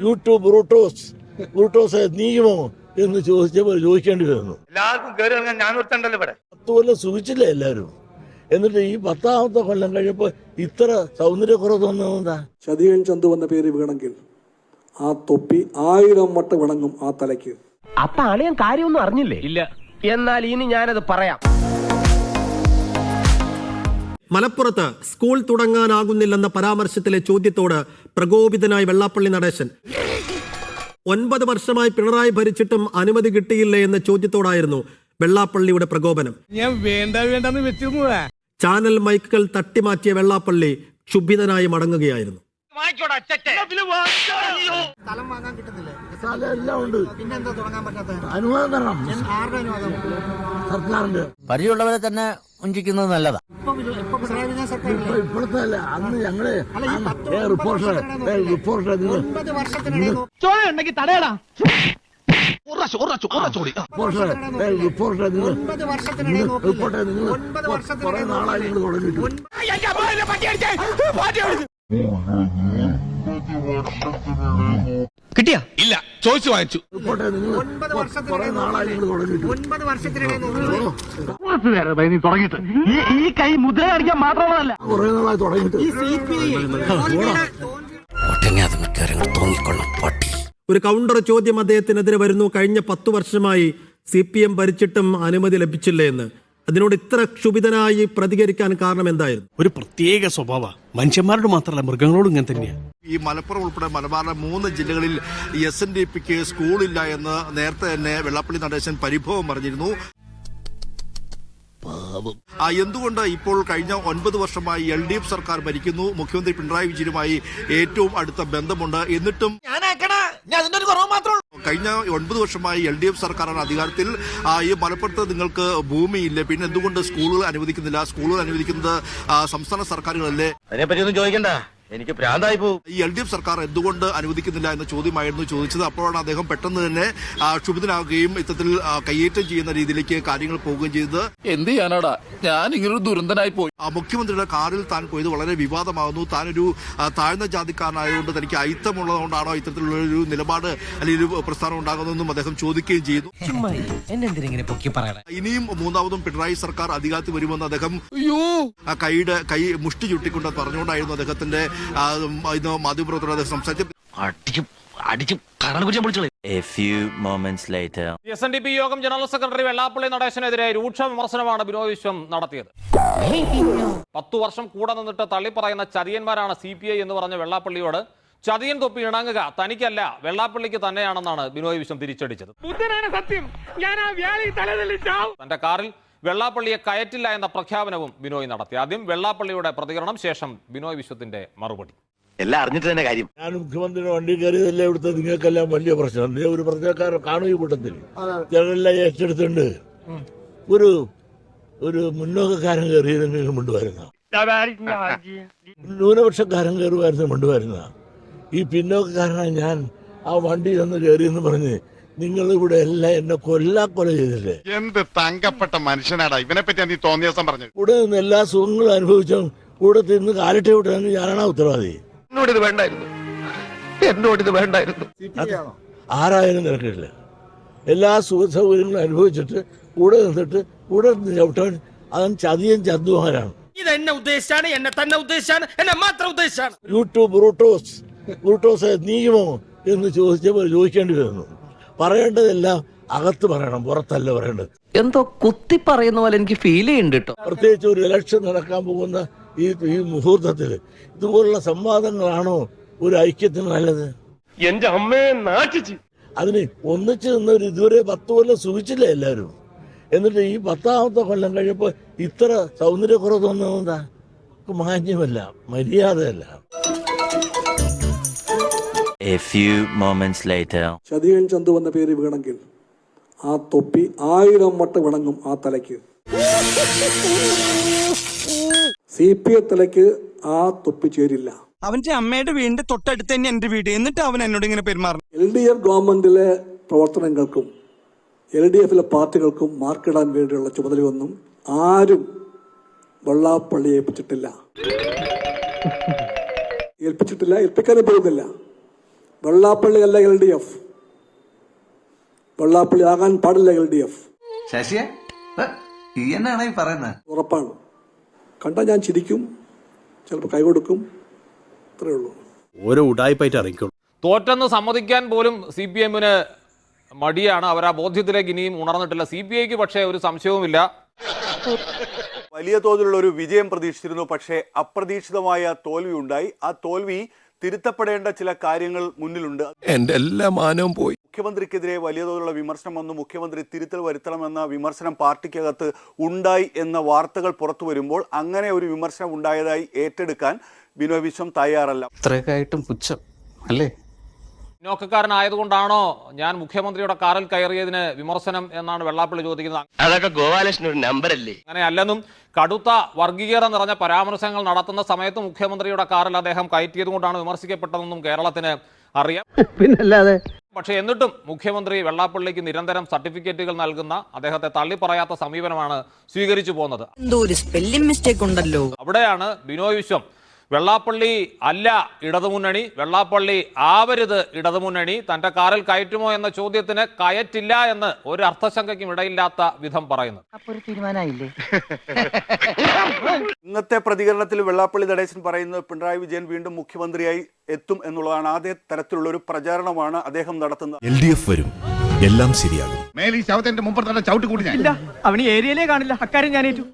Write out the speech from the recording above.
YouTube ബ്രൂട്ടോസ് നീയുമോ എന്ന് ചോദിക്കേണ്ടി വരുന്നു. എല്ലാവർക്കും ഞാൻ 10 കൊല്ലം സുഖിച്ചില്ല എല്ലാവരും. എന്നിട്ട് ഈ 10ാമത്തെ കൊല്ലം കഴിയപ്പോ ഇത്ര സൗന്ദര്യക്കുറവ് തോന്നുന്നതാ. ചതിയൻ ചന്തു എന്ന പേര് വീണെങ്കിൽ ആ തൊപ്പി 1000 വട്ടം വിളങ്ങും ആ തലയ്ക്ക്. അപ്പൊ അളിയൻ കാര്യമൊന്നും അറിഞ്ഞില്ലേ? ഇല്ല. എന്നാൽ ഇനി ഞാനത് പറയാം. മലപ്പുറത്ത് സ്കൂൾ തുടങ്ങാനാകുന്നില്ലെന്ന പരാമർശത്തിലെ ചോദ്യത്തോട് പ്രകോപിതനായി വെള്ളാപ്പള്ളി നടേശൻ. 9 വർഷമായി പിണറായി ഭരിച്ചിട്ടും അനുമതി കിട്ടിയില്ലേ എന്ന ചോദ്യത്തോടായിരുന്നു വെള്ളാപ്പള്ളിയുടെ പ്രകോപനം. ഞാൻ വേണ്ടെന്ന് വെച്ചിരുന്നു. ചാനൽ മൈക്കുകൾ തട്ടിമാറ്റിയ വെള്ളാപ്പള്ളി ക്ഷുഭിതനായി മടങ്ങുകയായിരുന്നു. സ്ഥലം വാങ്ങാൻ കിട്ടുന്നില്ലേ? എല്ലാം ഉണ്ട്. പിന്നെന്താ തുടങ്ങാൻ പറ്റാത്ത? അനുവാദം തരണം. ആരുടെ അനുവാദം? സർക്കാരിന്റെ. പരിചയമുള്ളവരെ തന്നെ വഞ്ചിക്കുന്നത് നല്ലതാ. ഇപ്പോഴത്തെ അല്ല, അന്ന് ഞങ്ങള് റിപ്പോർട്ടർ 9 വർഷത്തിനിടെ ചോദ്യം തടയടാ. 9 വർഷത്തിനിടെ കുറെ നാളായി നിങ്ങൾ തുടങ്ങിയിട്ട്. കിട്ടിയാ? ഇല്ല, ചോദിച്ചു വാങ്ങിച്ചു. 9 കുറെ നാളായി നിങ്ങൾ തുടങ്ങിയിട്ട്. 9 വർഷത്തിനിടെ ഈ കൈ മുദ്ര അടിക്കാൻ മാത്രമല്ല, കുറെ നാളായി തുടങ്ങിയിട്ട്. ഒരു കൗണ്ടർ ചോദ്യം അദ്ദേഹത്തിനെതിരെ വരുന്നു. കഴിഞ്ഞ 10 വർഷമായി CPM ഭരിച്ചിട്ടും അനുമതി ലഭിച്ചില്ല എന്ന്. അതിനോട് ഇത്ര ക്ഷുഭിതനായി പ്രതികരിക്കാൻ കാരണം എന്തായിരുന്നു? ഒരു പ്രത്യേക സ്വഭാവ, മനുഷ്യന്മാരോട് മാത്രമല്ല മൃഗങ്ങളോടും ഇങ്ങനെ തന്നെയാണ്. ഈ മലപ്പുറം ഉൾപ്പെടെ മലബാറിലെ 3 ജില്ലകളിൽ SNDPക്ക് സ്കൂളില്ല എന്ന് നേരത്തെ തന്നെ വെള്ളാപ്പള്ളി നടേശൻ പരിഭവം പറഞ്ഞിരുന്നു. എന്തുകൊണ്ട് ഇപ്പോൾ കഴിഞ്ഞ 9 വർഷമായി LDF സർക്കാർ ഭരിക്കുന്നു, മുഖ്യമന്ത്രി പിണറായി വിജയനുമായി ഏറ്റവും അടുത്ത ബന്ധമുണ്ട്, എന്നിട്ടും കഴിഞ്ഞ 9 വർഷമായി LDF സർക്കാരാണ് അധികാരത്തിൽ. ഈ മലപ്പുറത്ത് നിങ്ങൾക്ക് ഭൂമിയില്ല, പിന്നെ എന്തുകൊണ്ട് സ്കൂളുകൾ അനുവദിക്കുന്നില്ല? സ്കൂളുകൾ അനുവദിക്കുന്നത് സംസ്ഥാന സർക്കാരുകളല്ലേ? അതിനെപ്പറ്റി ഒന്നും ചോദിക്കണ്ട, എനിക്ക് ഭ്രാന്തായി പോകും. ഈ LDF സർക്കാർ എന്തുകൊണ്ട് അനുവദിക്കുന്നില്ല എന്ന ചോദ്യമായിരുന്നു ചോദിച്ചത്. അപ്പോഴാണ് അദ്ദേഹം പെട്ടെന്ന് തന്നെ ക്ഷുഭിതനാവുകയും ഇത്തരത്തിൽ കയ്യേറ്റം ചെയ്യുന്ന രീതിയിലേക്ക് കാര്യങ്ങൾ പോവുകയും ചെയ്തത്. എന്ത് ചെയ്യാനാടാ, ഞാൻ ഇങ്ങനൊരു ദുരന്തനായി പോയി. മുഖ്യമന്ത്രിയുടെ കാറിൽ താൻ പോയത് വളരെ വിവാദമാകുന്നു. താനൊരു താഴ്ന്ന ജാതിക്കാരനായതുകൊണ്ട് തനിക്ക് അയിത്തമുള്ളതുകൊണ്ടാണോ ഇത്തരത്തിലുള്ള ഒരു നിലപാട് അല്ലെങ്കിൽ ഒരു പ്രസ്ഥാനം ഉണ്ടാകുന്നതെന്നും അദ്ദേഹം ചോദിക്കുകയും ചെയ്തു. ഇനിയും 3ാമതും പിണറായി സർക്കാർ അധികാരത്തിൽ വരുമെന്ന് അദ്ദേഹം കൈ മുഷ്ടി ചുട്ടിക്കൊണ്ട് പറഞ്ഞുകൊണ്ടായിരുന്നു അദ്ദേഹത്തിന്റെ മാധ്യമപ്രവർത്തകർ സംസാരിച്ചത്. SNDP യോഗം ജനറൽ സെക്രട്ടറി വെള്ളാപ്പള്ളി നടേശനെതിരെ രൂക്ഷ വിമർശനമാണ് ബിനോയ് വിശ്വം നടത്തിയത്. 10 വർഷം കൂടെ നിന്നിട്ട് തള്ളിപ്പറയുന്ന ചതിയന്മാരാണ് CPI എന്ന് പറഞ്ഞ വെള്ളാപ്പള്ളിയോട് ചതിയൻ തൊപ്പി ഇണങ്ങുക തനിക്കല്ല വെള്ളാപ്പള്ളിക്ക് തന്നെയാണെന്നാണ് ബിനോയ് വിശ്വം തിരിച്ചടിച്ചത്. തന്റെ കാറിൽ വെള്ളാപ്പള്ളിയെ കയറ്റില്ല എന്ന പ്രഖ്യാപനവും ബിനോയ് നടത്തി. ആദ്യം വെള്ളാപ്പള്ളിയുടെ പ്രതികരണം, ശേഷം ബിനോയ് വിശ്വത്തിന്റെ മറുപടി. എല്ലാം അറിഞ്ഞിട്ട് തന്നെ കാര്യം. ഞാൻ മുഖ്യമന്ത്രിയുടെ വണ്ടി കയറിയതല്ലേ ഇവിടുത്തെ നിങ്ങൾക്കെല്ലാം വലിയ പ്രശ്നം. ഒരു പ്രശ്നക്കാരൻ കാണും ഈ കൂട്ടത്തിൽ. ജനങ്ങളെല്ലാം ഏറ്റെടുത്തുണ്ട്. ഒരു മുന്നോക്കക്കാരൻ കയറിയതെങ്കിലും കൊണ്ടുവരുന്ന, ന്യൂനപക്ഷക്കാരൻ കയറുമായിരുന്നു കൊണ്ടുവരുന്ന, ഈ പിന്നോക്കക്കാരനാണ് ഞാൻ. ആ വണ്ടി ഒന്ന് കയറിയെന്ന് പറഞ്ഞ് നിങ്ങൾ ഇവിടെ എല്ലാം എന്നെ കൊല ചെയ്തില്ലേ? എന്ത് തങ്കപ്പെട്ട മനുഷ്യനാടാ ഇവനെ പറ്റി നീ തോന്നിയ ദിവസം പറഞ്ഞു. കൂടെ നിന്ന് എല്ലാ സുഖങ്ങളും അനുഭവിച്ചും കൂടെ തിന്ന് കാലിട്ട് വിട്ടാൻ ഞാനാണ് ഉത്തരവാദി. എന്നോടിത് വേണ്ടായിരുന്നു. ആരായാലും നിരക്കില്ല. എല്ലാ സുഖ സൗകര്യങ്ങളും അനുഭവിച്ചിട്ട് കൂടെ നിന്നിട്ട് കൂടെ ചവിട്ടാൻ അവൻ ചതിയൻ ചന്തുമാരാണ്. ഇതെന്നെ ഉദ്ദേശിച്ചാണ്, എന്നെ തന്നെ ഉദ്ദേശിച്ചാണ്, എന്നെ മാത്രം ഉദ്ദേശിച്ചാണ്. യൂട്യൂബ് ബ്രൂട്ടോസ് നീയുമോ എന്ന് ചോദിക്കേണ്ടി വരുന്നു. പറയേണ്ടതെല്ലാം അകത്ത് പറയണം, പുറത്തല്ല പറയേണ്ടത്. എന്തോ കുത്തി പറയുന്ന പോലെ എനിക്ക് ഫീൽ ചെയ്യുന്നുണ്ട് കേട്ടോ. പ്രത്യേകിച്ച് ഒരു ഇലക്ഷൻ നടക്കാൻ പോകുന്ന ഈ മുഹൂർത്തത്തിൽ ഇതുപോലുള്ള സംവാദങ്ങളാണോ ഒരു ഐക്യത്തിന് നല്ലത്? എന്റെ അമ്മയെ നാട്ടിച്ച് അതിന് ഒന്നിച്ച് നിന്നവർ ഇതുവരെ 10 കൊല്ലം സുഖിച്ചില്ല എല്ലാവരും. എന്നിട്ട് ഈ 10ാമത്തെ കൊല്ലം കഴിയപ്പോ ഇത്ര സൗന്ദര്യക്കുറവ് തോന്നുന്നതാ. മാന്യമല്ല, മര്യാദയല്ല. ചതിയൻ ചന്തു എന്ന പേര് വീണെങ്കിൽ ആ തൊപ്പി 1000 വട്ടം വിളങ്ങും ആ തലയ്ക്ക്. CPI തലയ്ക്ക് ആ തൊപ്പി ചേരില്ല. അവന്റെ അമ്മയുടെ വീടിന്റെ തൊട്ടടുത്ത് തന്നെ എന്റെ വീട്, എന്നിട്ട് അവൻ എന്നോട് ഇങ്ങനെ പെരുമാറും. LDF ഗവൺമെന്റിലെ പ്രവർത്തനങ്ങൾക്കും LDFിലെ പാർട്ടികൾക്കും മാർക്കിടാൻ വേണ്ടിയുള്ള ചുമതലയൊന്നും ആരും വെള്ളാപ്പള്ളി ഏൽപ്പിച്ചിട്ടില്ല, ഏൽപ്പിക്കാനും പോകുന്നില്ല. വെള്ളാപ്പള്ളി അല്ല LDF, വെള്ളാപ്പള്ളി ആകാൻ പാടില്ല LDF. ശശിയെ എന്നാണ് ഈ പറയുന്നത്? ഉറപ്പാണ്. കണ്ടാൽ ഞാൻ ചിരിക്കും, ചിലപ്പോൾ കൈകൊടുക്കും, അത്രേ ഉള്ളൂ. ഓരോ ഉടായ്പായിട്ട് അറിയിക്കുള്ളൂ. തോറ്റെന്ന് സമ്മതിക്കാൻ പോലും CPM-ന് മടിയാണ്. അവർ ആ ബോധ്യത്തിലേക്ക് ഇനിയും ഉണർന്നിട്ടില്ല. CPI-ക്ക് പക്ഷേ ഒരു സംശയവുമില്ല. വലിയ തോതിലുള്ള ഒരു വിജയം പ്രതീക്ഷിച്ചിരുന്നു, പക്ഷേ അപ്രതീക്ഷിതമായ തോൽവി ഉണ്ടായി. ആ തോൽവി തിരുത്തപ്പെടേണ്ട ചില കാര്യങ്ങൾ മുന്നിലുണ്ട്. എന്റെ എല്ലാ മാനവും പോയി. മുഖ്യമന്ത്രിക്കെതിരെ വലിയ തോതിലുള്ള വിമർശനം വന്നു. മുഖ്യമന്ത്രി തിരുത്തൽ വരുത്തണമെന്ന വിമർശനം പാർട്ടിക്കകത്ത് ഉണ്ടായി എന്ന വാർത്തകൾ പുറത്തു വരുമ്പോൾ അങ്ങനെ ഒരു വിമർശനം ഉണ്ടായതായി ഏറ്റെടുക്കാൻ ബിനോയ് വിശ്വം തയ്യാറല്ല. ഇത്രയൊക്കെയായിട്ടും പുച്ഛം അല്ലേ? പിന്നോക്കക്കാരനായതുകൊണ്ടാണോ ഞാൻ മുഖ്യമന്ത്രിയുടെ കാറിൽ കയറിയതിന് വിമർശനം എന്നാണ് വെള്ളാപ്പള്ളി ചോദിക്കുന്നത്. അതൊക്കെ ഗോപാലകൃഷ്ണൻ ഒരു നമ്പർ അല്ലേ? അങ്ങനെ അല്ലെന്നും കടുത്ത വർഗീയത നിറഞ്ഞ പരാമർശങ്ങൾ നടത്തുന്ന സമയത്ത് മുഖ്യമന്ത്രിയുടെ കാറിൽ അദ്ദേഹം കയറ്റിയത് കൊണ്ടാണ് വിമർശിക്കപ്പെട്ടതെന്നും കേരളത്തിന് അറിയാം. പിന്നല്ലാതെ. പക്ഷേ എന്നിട്ടും മുഖ്യമന്ത്രി വെള്ളാപ്പള്ളിക്ക് നിരന്തരം സർട്ടിഫിക്കറ്റുകൾ നൽകുന്ന, അദ്ദേഹത്തെ തള്ളിപ്പറയാത്ത സമീപനമാണ് സ്വീകരിച്ചു പോകുന്നത്. അവിടെയാണ് ബിനോയ് വിശ്വം വെള്ളാപ്പള്ളി അല്ല ഇടതുമുന്നണി, വെള്ളാപ്പള്ളി ആവരുത് ഇടതുമുന്നണി, തന്റെ കാറിൽ കയറ്റുമോ എന്ന ചോദ്യത്തിന് കയറ്റില്ല എന്ന് ഒരു അർത്ഥശങ്കയ്ക്കും ഇടയില്ലാത്ത വിധം പറയുന്നു. ഇന്നത്തെ പ്രതികരണത്തിൽ വെള്ളാപ്പള്ളി നടേശൻ പറയുന്നത് പിണറായി വിജയൻ വീണ്ടും മുഖ്യമന്ത്രിയായി എത്തും എന്നുള്ളതാണ്. അതേ തരത്തിലുള്ള ഒരു പ്രചാരണമാണ് അദ്ദേഹം നടത്തുന്നത്. LDF വരും, എല്ലാം ശരിയാകും. മേലീ ശവത്തിന്റെ മുമ്പ് തന്നെ ചവിട്ടി കൂടി ഞാൻ അവന് ഏരിയയിലേ കാണില്ല, അക്കാര്യം ഞാൻ ഏറ്റു.